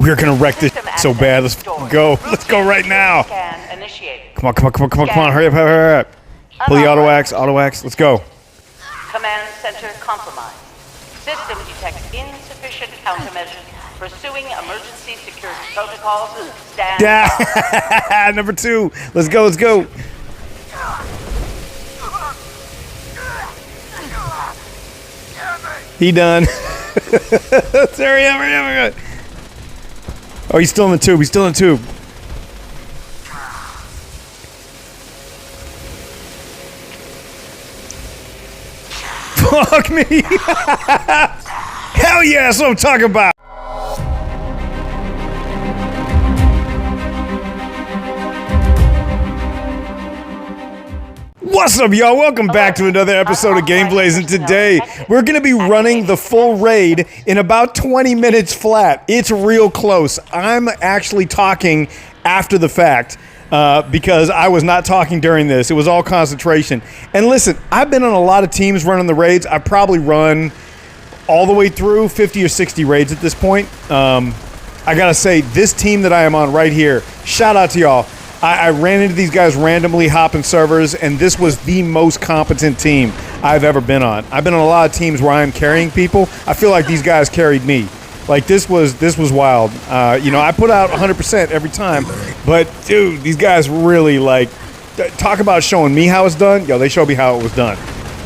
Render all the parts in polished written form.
We're gonna wreck this so bad. Let's go. Let's go right now. Come on, come on, come on, come on, come on. Hurry up, hurry up. Pull the auto axe, Let's go. Command center compromised. System detects insufficient countermeasures. Pursuing emergency security protocols. Stand by. Number 2. Let's go, let's go. He done. Let's hurry up, hurry up, hurry up. Oh, he's still in the tube. He's still in the tube. Fuck me. Hell yeah, that's what I'm talking about. What's up, y'all? Welcome back to another episode of Gameplays, and today we're going to be running the full raid in about 20 minutes flat. It's real close. I'm actually talking after the fact because I was not talking during this. It was all concentration. And listen, I've been on a lot of teams running the raids. I've probably run all the way through 50 or 60 raids at this point. I got to say, this team that I am on right here, shout out to y'all. I ran into these guys randomly hopping servers, and this was the most competent team I've ever been on. I've been on a lot of teams where I'm carrying people. I feel like these guys carried me. Like, this was wild. You know, I put out 100% every time, but dude, these guys really, like, talk about showing me how it's done. Yo, they showed me how it was done.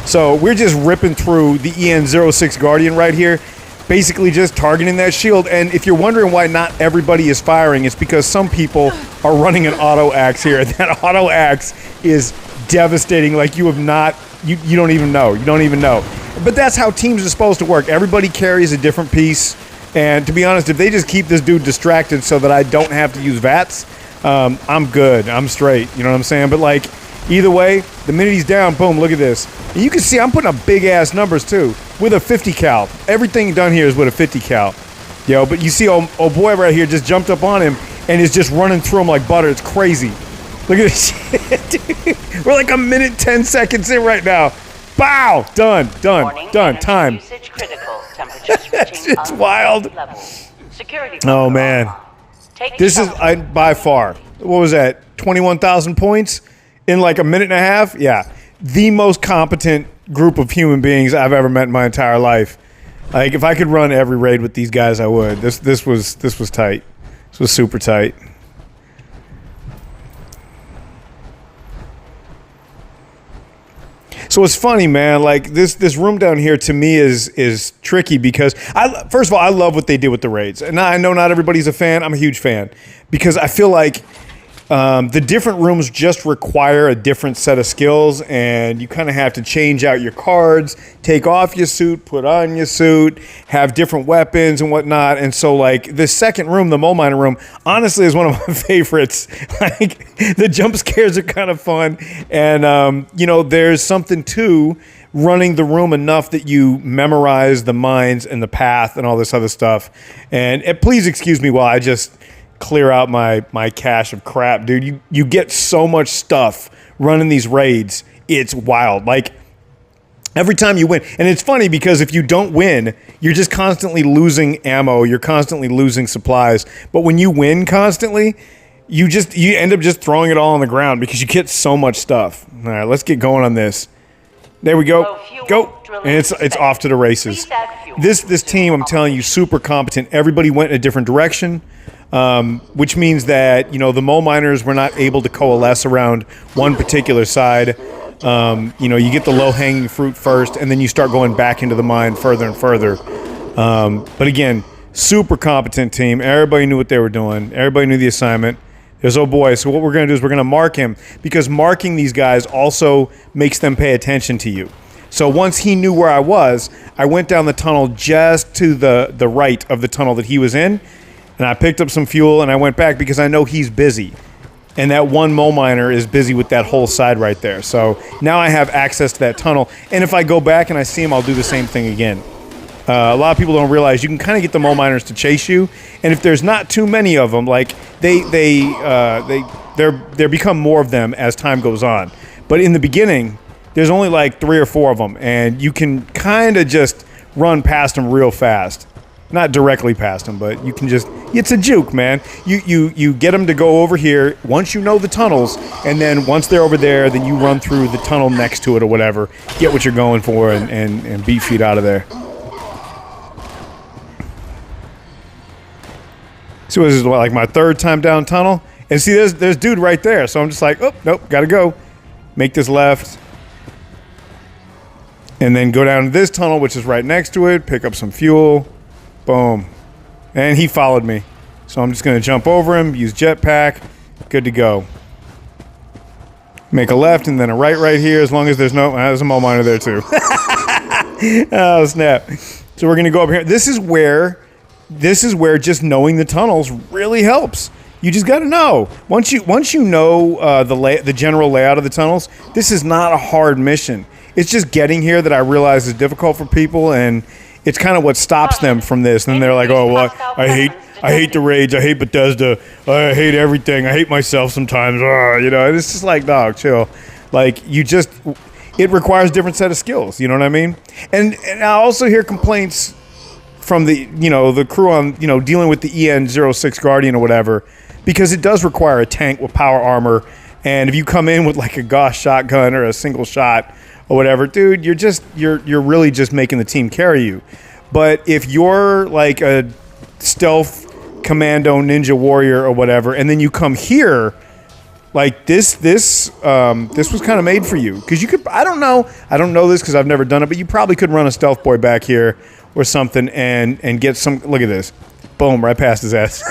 So we're just ripping through the EN06 Guardian right here, basically just targeting that shield. And if you're wondering why not everybody is firing, it's because some people are running an auto axe here. That auto axe is devastating. Like, you have not, you don't even know. You don't even know. But that's how teams are supposed to work. Everybody carries a different piece. And to be honest, if they just keep this dude distracted so that I don't have to use VATS, I'm good. I'm straight. You know what I'm saying? But like, either way, the minute he's down, boom, look at this. And you can see I'm putting up big ass numbers too with a 50 cal. Everything done here is with a 50 cal. Yo, but you see old boy right here just jumped up on him and is just running through him like butter. It's crazy. Look at this shit, dude. We're like a minute 10 seconds in right now. Bow! Done. Time. It's wild. Oh man. This is by far, what was that, 21,000 points in like a minute and a half? Yeah. The most competent group of human beings I've ever met in my entire life. Like, if I could run every raid with these guys, I would. This was tight. This was super tight. So it's funny, man. Like, this room down here to me is tricky because first of all, I love what they did with the raids, and I know not everybody's a fan. I'm a huge fan because I feel like the different rooms just require a different set of skills, and you kind of have to change out your cards, take off your suit, put on your suit, have different weapons and whatnot. And so, like, the second room, the mole miner room, honestly is one of my favorites. Like, the jump scares are kind of fun, and you know, there's something to running the room enough that you memorize the mines and the path and all this other stuff. And please excuse me while I just clear out my cache of crap, dude. You get so much stuff running these raids. It's wild. Like, every time you win, and it's funny because if you don't win, you're just constantly losing ammo. You're constantly losing supplies. But when you win constantly, you end up just throwing it all on the ground because you get so much stuff. All right, let's get going on this. There we go. Go. And it's off to the races. This team, I'm telling you, super competent. Everybody went in a different direction. Which means that, you know, the mole miners were not able to coalesce around one particular side. You know, you get the low-hanging fruit first, and then you start going back into the mine further and further. But again, super competent team. Everybody knew what they were doing. Everybody knew the assignment. There's oh boy. So what we're going to do is we're going to mark him, because marking these guys also makes them pay attention to you. So once he knew where I was, I went down the tunnel just to the right of the tunnel that he was in. And I picked up some fuel and I went back because I know he's busy. And that one mole miner is busy with that whole side right there. So now I have access to that tunnel. And if I go back and I see him, I'll do the same thing again. A lot of people don't realize you can kind of get the mole miners to chase you. And if there's not too many of them, like there become more of them as time goes on. But in the beginning, there's only like 3 or 4 of them. And you can kind of just run past them real fast. Not directly past them, but you can just, it's a juke, man. You get them to go over here once you know the tunnels, and then once they're over there, then you run through the tunnel next to it or whatever, get what you're going for, and beat feet out of there. So this is like my third time down tunnel, and see there's dude right there, so I'm just like, oh, nope, gotta go. Make this left. And then go down to this tunnel, which is right next to it, pick up some fuel. Boom. And he followed me. So I'm just going to jump over him, use jetpack. Good to go. Make a left and then a right here, as long as there's no... there's a mole miner there too. Oh, snap. So we're going to go up here. This is where just knowing the tunnels really helps. You just got to know. Once you know the general layout of the tunnels, this is not a hard mission. It's just getting here that I realize is difficult for people, and it's kind of what stops them from this. And they're like, oh, well, I hate the raids. I hate Bethesda. I hate everything. I hate myself sometimes. You know, it's just like, dog, chill. Like, it requires a different set of skills. You know what I mean? And I also hear complaints from the crew on, dealing with the EN06 Guardian or whatever, because it does require a tank with power armor. And if you come in with like a Gauss shotgun or a single shot or whatever, dude, you're really just making the team carry you. But if you're like a stealth commando ninja warrior or whatever, and then you come here, like this was kind of made for you, because you could, I don't know this because I've never done it, but you probably could run a stealth boy back here or something and get some. Look at this, boom, right past his ass.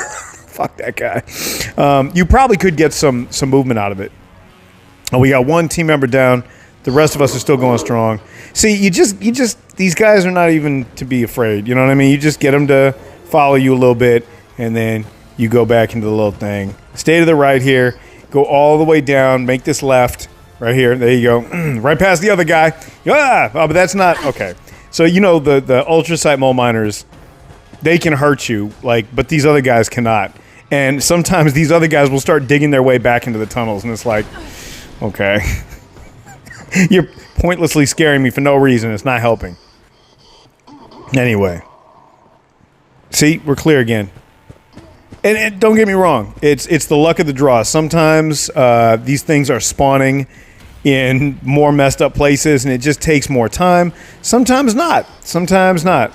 Fuck that guy. You probably could get some movement out of it. Oh, we got one team member down. The rest of us are still going strong. See, you just these guys are not even to be afraid. You know what I mean? You just get them to follow you a little bit, and then you go back into the little thing. Stay to the right here. Go all the way down. Make this left right here. There you go. Right past the other guy. Ah! Oh, but that's not okay. So the ultrasite mole miners, they can hurt you, but these other guys cannot. And sometimes these other guys will start digging their way back into the tunnels, and it's like, okay. You're pointlessly scaring me for no reason. It's not helping. Anyway. See, we're clear again. And don't get me wrong. It's the luck of the draw. Sometimes these things are spawning in more messed up places, and it just takes more time. Sometimes not. Sometimes not.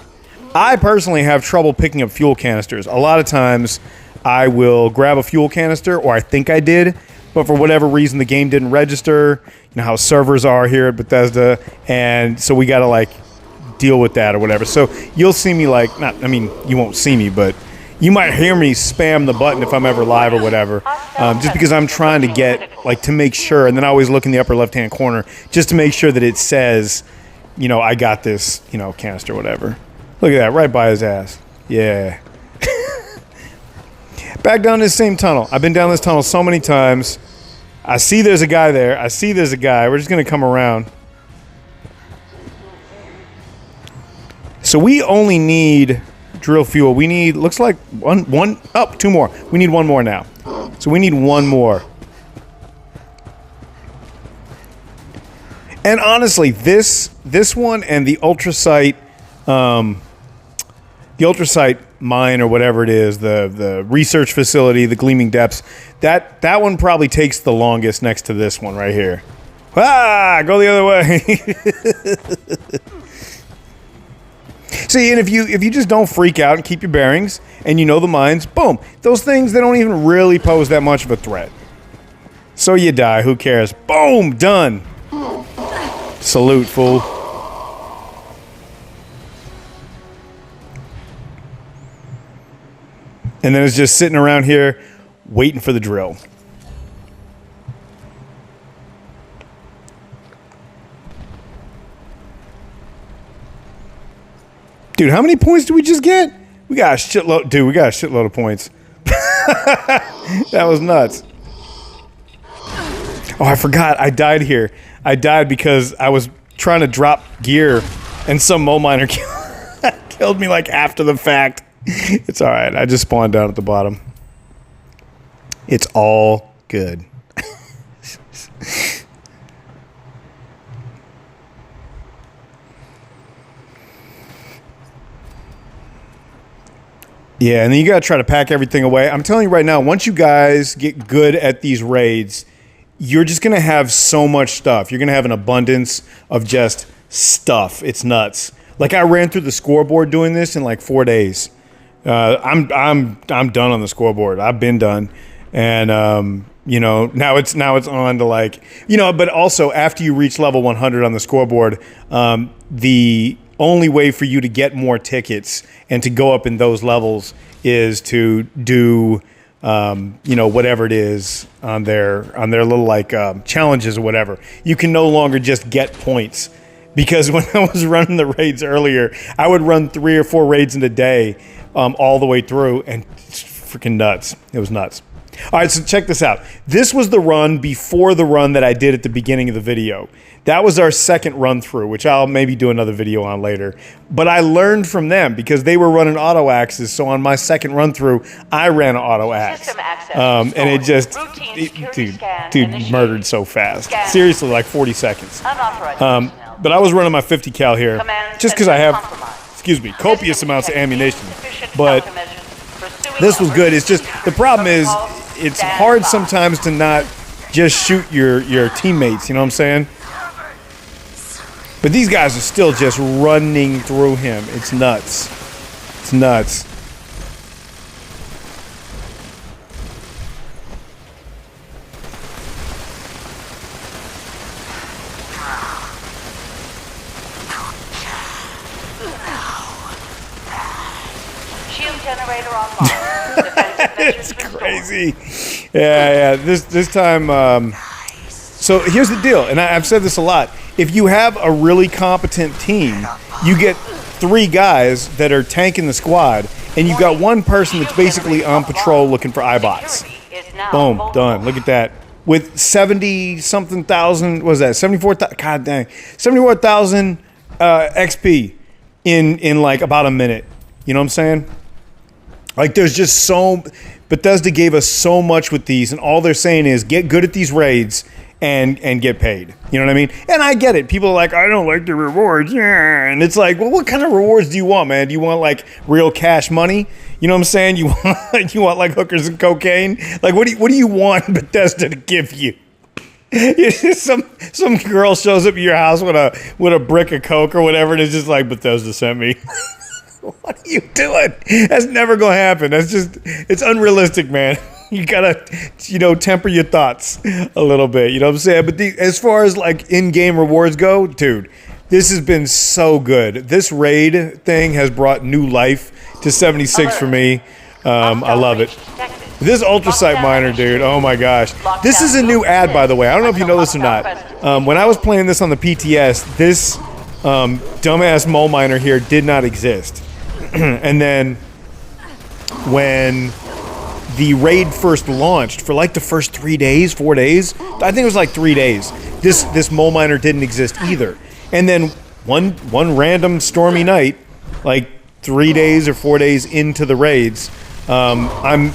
I personally have trouble picking up fuel canisters. A lot of times I will grab a fuel canister, or I think I did, but for whatever reason the game didn't register. You know how servers are here at Bethesda, and so we got to deal with that or whatever. So you'll see me you won't see me, but you might hear me spam the button if I'm ever live or whatever, just because I'm trying to get to make sure. And then I always look in the upper left hand corner just to make sure that it says, I got this, canister or whatever. Look at that, right by his ass. Yeah. Back down this same tunnel. I've been down this tunnel so many times. I see there's a guy there. I see there's a guy. We're just going to come around. So we only need drill fuel. We need, looks like two more. We need one more now. So we need one more. And honestly, this one and the Ultrasite, mine or whatever it is, the research facility, the Gleaming Depths, that one probably takes the longest next to this one right here. Ah, go the other way. See, and if you just don't freak out and keep your bearings and you know the mines, boom, those things, they don't even really pose that much of a threat. So you die, who cares? Boom, done. Salute, fool. And then it's just sitting around here waiting for the drill. Dude, how many points did we just get? We got a shitload. Dude, we got a shitload of points. That was nuts. Oh, I forgot. I died here. I died because I was trying to drop gear and some mole miner killed me after the fact. It's all right. I just spawned down at the bottom. It's all good. Yeah, and then you got to try to pack everything away. I'm telling you right now, once you guys get good at these raids, you're just going to have so much stuff. You're going to have an abundance of just stuff. It's nuts. Like, I ran through the scoreboard doing this in like 4 days. I'm done on the scoreboard. I've been done. And you know, now it's on to like, you know, but also after you reach level 100 on the scoreboard, the only way for you to get more tickets and to go up in those levels is to do you know, whatever it is on their little like challenges or whatever. You can no longer just get points, because when I was running the raids earlier, I would run 3 or 4 raids in a day all the way through, and it's freaking nuts. It was nuts. All right, so check this out. This was the run before the run that I did at the beginning of the video. That was our second run through, which I'll maybe do another video on later. But I learned from them because they were running auto axes. So on my second run through, I ran an auto axe. And it just, dude murdered so fast. Seriously, like 40 seconds. But I was running my 50 cal here just because I have, excuse me, copious amounts of ammunition. But this was good. It's just, the problem is, it's hard sometimes to not just shoot your teammates, you know what I'm saying? But these guys are still just running through him. It's nuts. It's nuts. Shield generator online. It's crazy. Yeah. This time. So here's the deal, and I've said this a lot. If you have a really competent team, you get 3 guys that are tanking the squad, and you got 1 person that's basically on patrol looking for iBots. Boom, done. Look at that. With 70-something thousand, what was that? 74,000. God dang, 74,000 XP in like about a minute. You know what I'm saying? Like, there's just so. Bethesda gave us so much with these, and all they're saying is get good at these raids and get paid. You know what I mean? And I get it. People are like, I don't like the rewards. Yeah. And it's like, well, what kind of rewards do you want, man? Do you want like real cash money? You know what I'm saying? You want like hookers and cocaine? Like, what do you want Bethesda to give you? Some girl shows up at your house with a brick of coke or whatever, and it's just like, Bethesda sent me. What are you doing? That's never gonna happen. That's just, it's unrealistic, man. You gotta, you know, temper your thoughts a little bit. You know what I'm saying? But as far as like in-game rewards go, dude, this has been so good. This raid thing has brought new life to 76 for me. I love it. This Ultrasite miner, dude, oh my gosh. This is a new ad, by the way. I don't know if you know this or not. When I was playing this on the PTS, this dumbass mole miner here did not exist. And then when the raid first launched, for like the first 3 days, 4 days, I think it was like 3 days, this mole miner didn't exist either. And then one random stormy night, like 3 days or 4 days into the raids, I'm,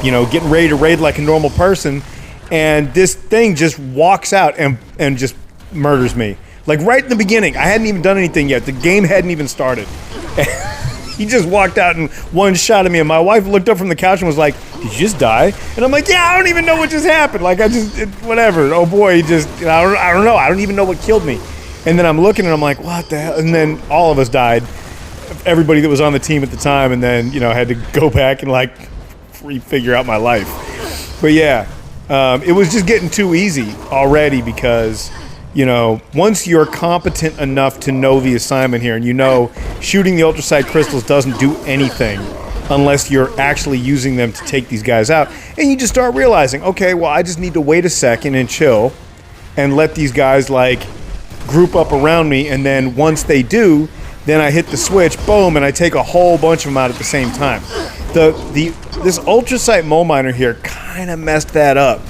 you know, getting ready to raid like a normal person, and this thing just walks out and just murders me. Like right in the beginning, I hadn't even done anything yet. The game hadn't even started. He just walked out and one shot at me, and my wife looked up from the couch and was like, "Did you just die?" And I'm like, "Yeah, I don't even know what just happened. Like, whatever. Oh boy, he just, you know, I don't know. I don't even know what killed me." And then I'm looking and I'm like, "What the hell?" And then all of us died. Everybody that was on the team at the time, and then, you know, had to go back and like refigure out my life. But yeah, it was just getting too easy already because, you know, once you're competent enough to know the assignment here, and you know shooting the Ultrasite crystals doesn't do anything unless you're actually using them to take these guys out, and you just start realizing, okay, well, I just need to wait a second and chill and let these guys like group up around me, and then once they do, then I hit the switch, boom, and I take a whole bunch of them out at the same time. This Ultrasite mole miner here kind of messed that up,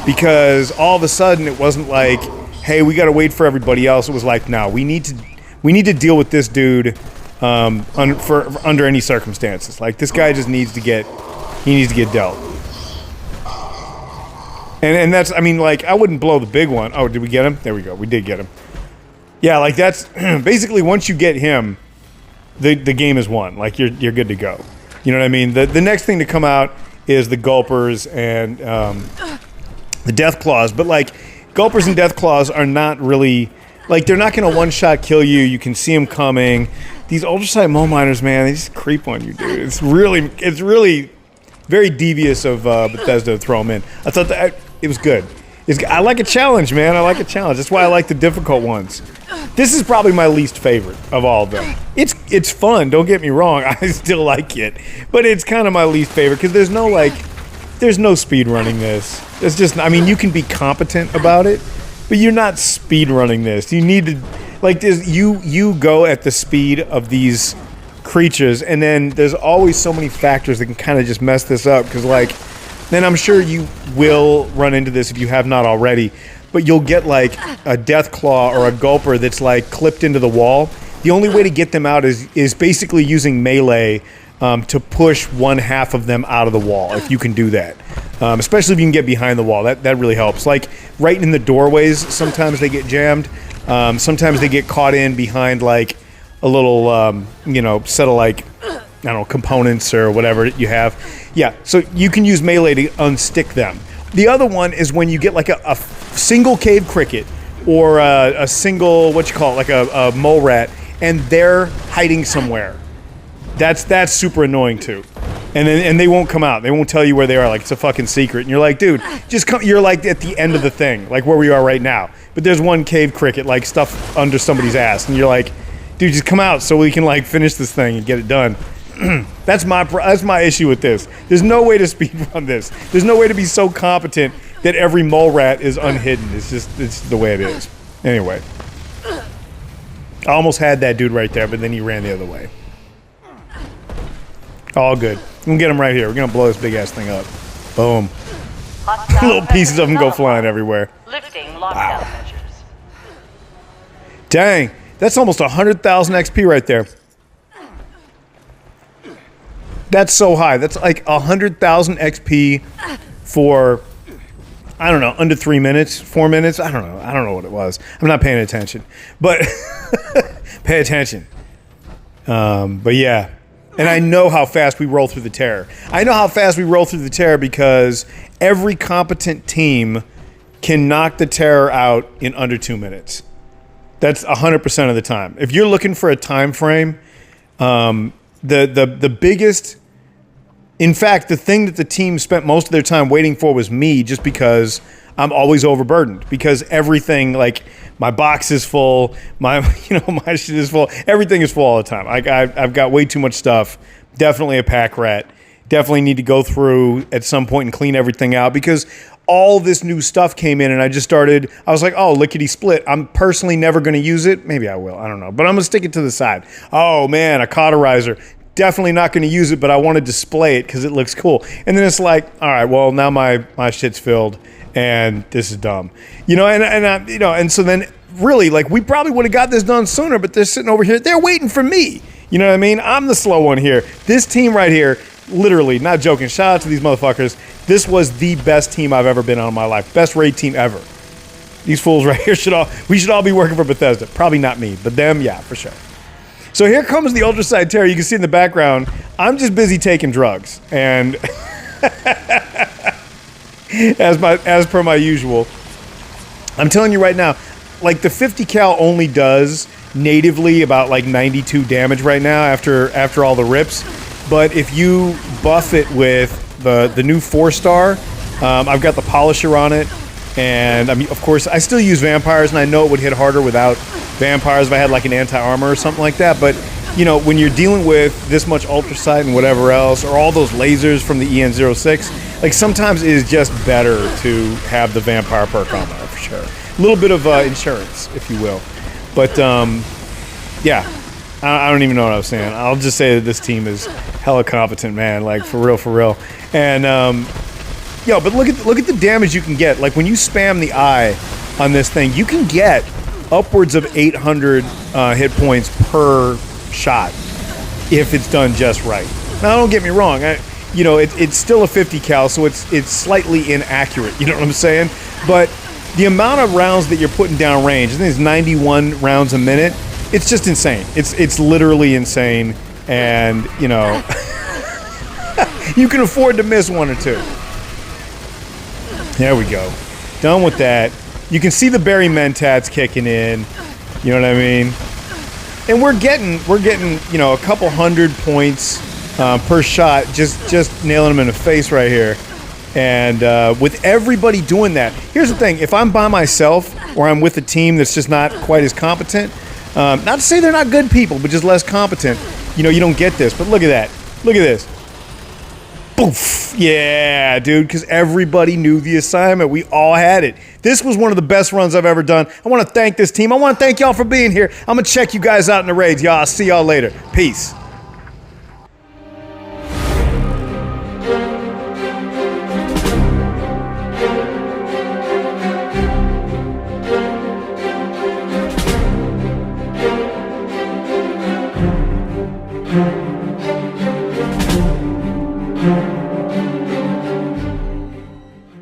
because all of a sudden it wasn't like, hey, we got to wait for everybody else. It was like, no, we need to deal with this dude under any circumstances. Like, this guy just needs to get dealt. And that's, I mean, like, I wouldn't blow the big one. Oh, did we get him? There we go. We did get him. Yeah, like, that's basically once you get him, the game is won. Like, you're good to go. You know what I mean? The next thing to come out is the Gulpers and the Death Claws. But, like, Gulpers and Death Claws are not really... Like, they're not going to one-shot kill you. You can see them coming. These Ultrasite Mole Miners, man, they just creep on you, dude. It's really very devious of Bethesda to throw them in. I thought that it was good. I like a challenge, man. I like a challenge. That's why I like the difficult ones. This is probably my least favorite of all of them. It's fun, don't get me wrong. I still like it. But it's kind of my least favorite because there's no speed running this. It's just, I mean, you can be competent about it, but you're not speed running this. You need to, like, you go at the speed of these creatures, and then there's always so many factors that can kind of just mess this up because, like, then I'm sure you will run into this if you have not already, but you'll get like a Death Claw or a Gulper that's like clipped into the wall. The only way to get them out is basically using melee to push one half of them out of the wall, if you can do that. Especially if you can get behind the wall, that really helps. Like right in the doorways, sometimes they get jammed. Sometimes they get caught in behind like a little, set of like, I don't know, components or whatever you have. Yeah, so you can use melee to unstick them. The other one is when you get like a single cave cricket or a single, like a mole rat, and they're hiding somewhere. That's super annoying too. And they won't come out. They won't tell you where they are. Like, it's a fucking secret. And you're like, dude, just come. You're like at the end of the thing, like where we are right now. But there's one cave cricket, like stuff under somebody's ass. And you're like, dude, just come out so we can like finish this thing and get it done. That's my issue with this. There's no way to speedrun this. There's no way to be so competent that every mole rat is unhidden. It's the way it is. Anyway. I almost had that dude right there, but then he ran the other way. All good. We're gonna get him right here. We're gonna blow this big ass thing up. Boom. Little pieces of them go flying everywhere. Lifting lockdown measures. Dang. That's almost 100,000 XP right there. That's so high. That's like 100,000 XP for, I don't know, under 3 minutes, 4 minutes. I don't know. I don't know what it was. I'm not paying attention. But pay attention. But yeah. And I know how fast we roll through the terror. I know how fast we roll through the terror because every competent team can knock the terror out in under 2 minutes. That's 100% of the time. If you're looking for a time frame, the biggest, in fact, the thing that the team spent most of their time waiting for was me, just because I'm always overburdened, because everything, like my box is full, my shit is full, everything is full all the time. I've got way too much stuff. Definitely a pack rat. Definitely need to go through at some point and clean everything out, because all this new stuff came in and I was like, oh, lickety split. I'm personally never going to use it. Maybe I will. I don't know. But I'm going to stick it to the side. Oh, man, a cauterizer. Definitely not going to use it, but I want to display it because it looks cool. And then it's like, all right, well, now my shit's filled and this is dumb. And so then really, like, we probably would have got this done sooner, but they're sitting over here. They're waiting for me. You know what I mean? I'm the slow one here. This team right here, literally, not joking, shout out to these motherfuckers. This was the best team I've ever been on in my life. Best raid team ever. These fools right here we should all be working for Bethesda. Probably not me, but them, yeah, for sure. So here comes the Ultrasite Terror. You can see in the background, I'm just busy taking drugs. And as per my usual, I'm telling you right now, like the 50 cal only does natively about like 92 damage right now after all the rips. But if you buff it with the new 4-star, I've got the polisher on it, and I mean, of course, I still use vampires, and I know it would hit harder without vampires if I had like an anti-armor or something like that. But you know, when you're dealing with this much ultrasite and whatever else, or all those lasers from the EN06, like sometimes it is just better to have the vampire perk on there for sure. A little bit of insurance, if you will. But yeah. I don't even know what I was saying. I'll just say that this team is hella competent, man. Like, for real. And, but look at the damage you can get. Like, when you spam the eye on this thing, you can get upwards of 800 hit points per shot if it's done just right. Now, don't get me wrong. It's still a 50 cal, so it's slightly inaccurate. You know what I'm saying? But the amount of rounds that you're putting down range, I think it's 91 rounds a minute. It's just insane. It's literally insane, and You can afford to miss one or two. There we go. Done with that. You can see the Barry Mentats kicking in. You know what I mean? And we're getting, you know, a couple hundred points per shot, just nailing them in the face right here. And with everybody doing that, here's the thing: if I'm by myself or I'm with a team that's just not quite as competent, not to say they're not good people, but just less competent, you know, you don't get this. But look at that. Look at this. Boof. Yeah, dude, because everybody knew the assignment. We all had it. This was one of the best runs I've ever done. I want to thank this team. I want to thank y'all for being here. I'm going to check you guys out in the raids. Y'all, I'll see y'all later. Peace.